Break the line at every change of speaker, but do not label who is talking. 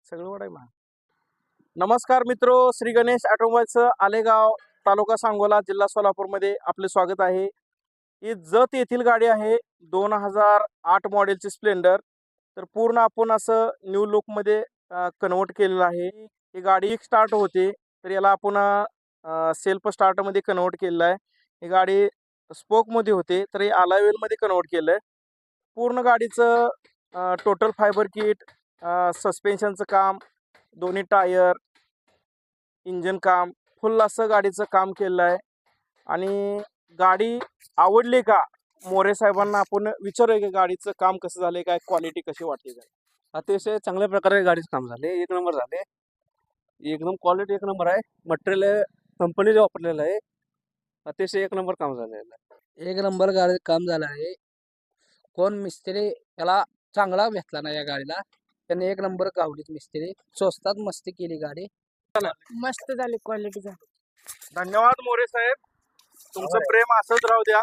सगळं वडाय मा. नमस्कार मित्रो, श्री गणेश ऑटोमोबाईलचं आलेगाव तालुका सांगोला जिल्हा सोलापूरमध्ये आपले स्वागत आहे. ही जत येथील गाडी आहे 2008 मॉडेलची स्प्लेंडर. तर पूर्ण आपण असं न्यू लुकमध्ये कन्वर्ट केलेलं आहे. ही गाडी एक स्टार्ट होते तर याला आपण सेल्फ स्टार्टमध्ये कन्वर्ट केलेलं आहे. ही गाडी स्पोकमध्ये होते तर हे अलॉय व्हीलमध्ये कन्वर्ट केलं आहे. पूर्ण गाडीचं टोटल फायबर किट, सस्पेन्शनचं काम, दोन्ही टायर, इंजन काम, फुल असं गाडीचं काम केलेलं आहे. आणि गाडी आवडली का मोरे साहेबांना आपण विचारूया की गाडीचं काम कसं झालंय, काय क्वालिटी कशी वाटते काय.
अतिशय चांगल्या प्रकारे गाडीचं काम झाले, एक नंबर झाले. एकदम क्वालिटी एक नंबर आहे. मटेरियल कंपनीचे वापरलेलं आहे. अतिशय एक नंबर काम झालेलं आहे.
एक नंबर गाडी काम झालं आहे. कोण मिस्त्री याला चांगला भेटला ना या गाडीला, त्याने एक नंबर गावलीत मिस्त्री. स्वस्तात मस्ती केली गाडी.
मस्त झाली, क्वालिटी झाली.
धन्यवाद मोरे साहेब, तुमचं प्रेम असंच राहू द्या.